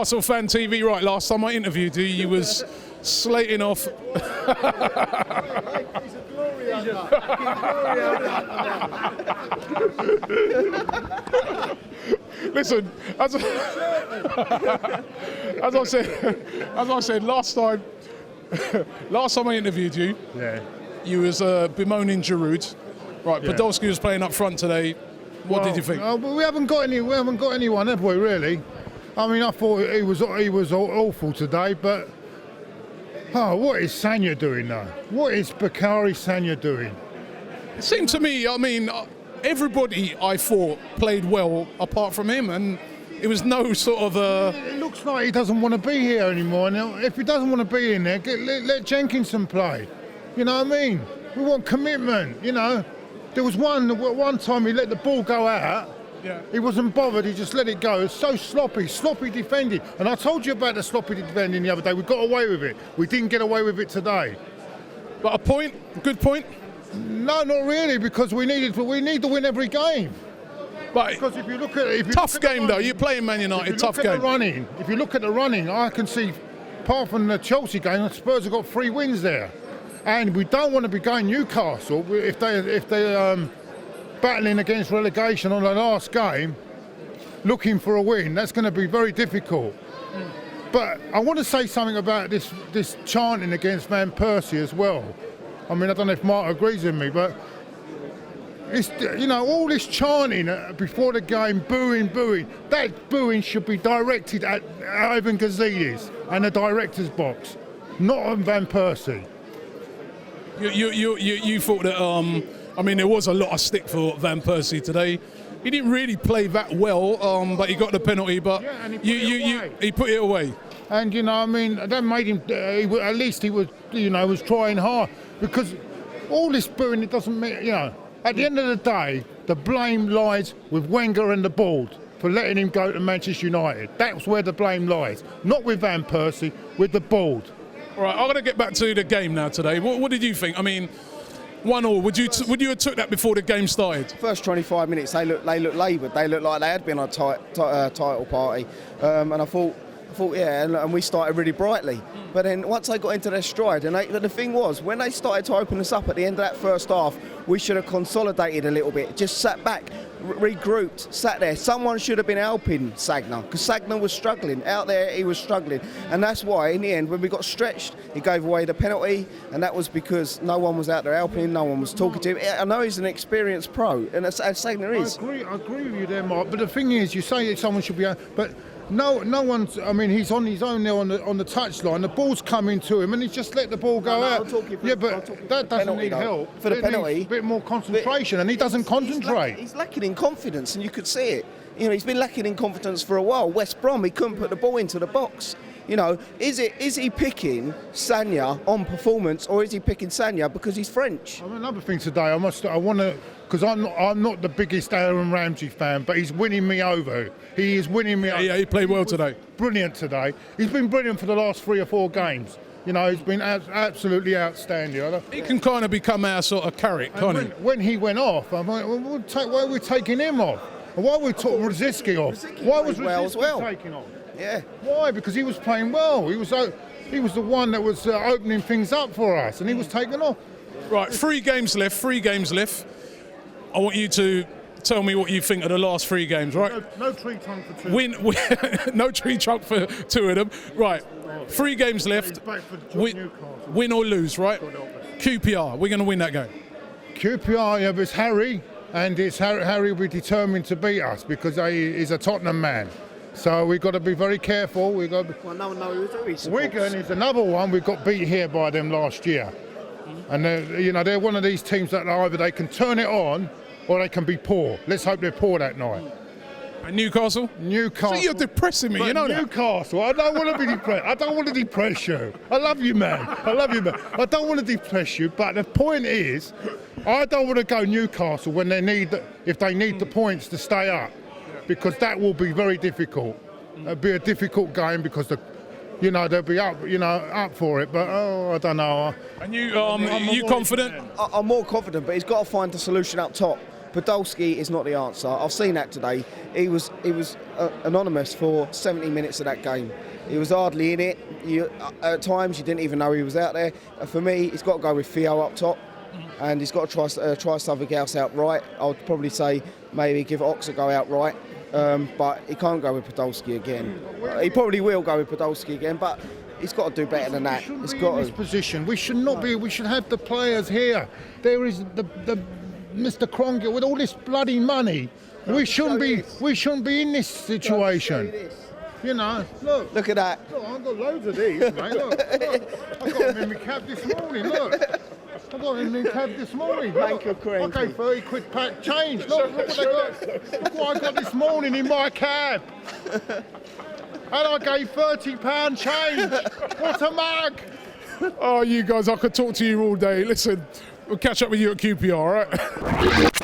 Newcastle Fan TV, right, last time I interviewed you, you was slating off... Listen, as I said last time I interviewed you, you was bemoaning Giroud. Right, Podolski was playing up front today. What did you think? We haven't got anyone, have we? Really? I mean, I thought he was awful today, but what is Sagna doing though? What is Bacary Sagna doing? It seemed to me, I mean, everybody I thought played well apart from him, and it was no sort of It looks like he doesn't want to be here anymore. Now, if he doesn't want to be in there, let Jenkinson play. You know what I mean? We want commitment. You know, there was one time he let the ball go out. Yeah. He wasn't bothered, he just let it go. It's so sloppy defending. And I told you about the sloppy defending the other day. We got away with it. We didn't get away with it today. But a good point? No, not really, because we need to win every game. But because if you look at tough game though, you're playing Man United, tough game. If you look at the running, I can see, apart from the Chelsea game, Spurs have got 3 wins there. And we don't want to be going Newcastle if they battling against relegation on the last game, looking for a win. That's going to be very difficult. But I want to say something about this chanting against Van Persie as well. I mean, I don't know if Mark agrees with me, but it's, you know, all this chanting before the game, booing. That booing should be directed at Ivan Gazidis and the director's box, not on Van Persie. You thought that? I mean, there was a lot of stick for Van Persie today. He didn't really play that well, but he got the penalty. But he put it away. And you know, I mean, that made him. At least he was, you know, was trying hard. Because all this booing, it doesn't mean, you know. At the end of the day, the blame lies with Wenger and the board for letting him go to Manchester United. That's where the blame lies, not with Van Persie, with the board. All right, I'm going to get back to the game now today. What did you think? I mean, 1-1. Would you have took that before the game started? First 25 minutes, they looked laboured. They looked like they had been on a title party, and I thought, yeah, and we started really brightly. But then once they got into their stride, and the thing was, when they started to open us up at the end of that first half, we should have consolidated a little bit, just sat back, regrouped, sat there. Someone should have been helping Sagna, because Sagna was struggling. Out there, he was struggling. And that's why, in the end, when we got stretched, he gave away the penalty, and that was because no one was out there helping him, no one was talking to him. I know he's an experienced pro, and as Sagna is. I agree with you there, Mark, but the thing is, you say someone should be out, but no one's. I mean, he's on his own there on the touchline. The ball's coming to him, and he's just let the ball go out. But that doesn't need help. For the penalty, a bit more concentration, and he doesn't concentrate. He's lacking in confidence, and you could see it. You know, he's been lacking in confidence for a while. West Brom, he couldn't put the ball into the box. You know, is he picking Sagna on performance, or is he picking Sagna because he's French? I mean, another thing today, I want to, because I'm not the biggest Aaron Ramsey fan, but he's winning me over. He is winning me over. Yeah, he played well today. Brilliant today. He's been brilliant for the last 3 or 4 games. You know, he's been absolutely outstanding. He can kind of become our sort of carrot, can't he? When he went off, I'm like, why are we taking him off? Why are we taking Rosicky off? Why was Rosicky taken off? Yeah. Why? Because he was playing well. He was the one that was opening things up for us, and he was taken off. Right, 3 games left. I want you to tell me what you think of the last 3 games, right? No tree trunk for 2. No tree trunk for 2 of them. Right, 3 games left. Win or lose, right? QPR, we're going to win that game. QPR, yeah, but it's Harry, and it's Harry will be determined to beat us because he's a Tottenham man. So we've got to be very careful. Well, no one knows who he supports. Wigan is another one. We got beat here by them last year. And they're one of these teams that either they can turn it on or they can be poor. Let's hope they're poor that night. And Newcastle? Newcastle. So you're depressing me, you know that? Newcastle, I don't want to be depressed. I don't want to depress you. I love you, man. I don't want to depress you, but the point is, I don't want to go Newcastle when if they need the points to stay up, because that will be very difficult. It'll be a difficult game because they'll be up for it. But I don't know. And you confident? I'm more confident, but he's got to find the solution up top. Podolski is not the answer. I've seen that today. He was anonymous for 70 minutes of that game. He was hardly in it. At times, you didn't even know he was out there. For me, he's got to go with Theo up top, and he's got to try something else out right. I would probably say maybe give Ox a go out right, but he can't go with Podolski again. He probably will go with Podolski again, but he's got to do better than that. He's got in this position. We should not be. We should have the players here. There is the Mr. Crongill with all this bloody money. We shouldn't be in this situation. You know, look at that. Look, I've got loads of these, mate. Look. I got them in my cab this morning. Look, I got them in my cab this morning. Look. Okay, 30 quid pack change. Look what they got. Look what I got this morning in my cab. And I gave £30 change. What a mug! Oh, you guys, I could talk to you all day. Listen, we'll catch up with you at QPR, all right?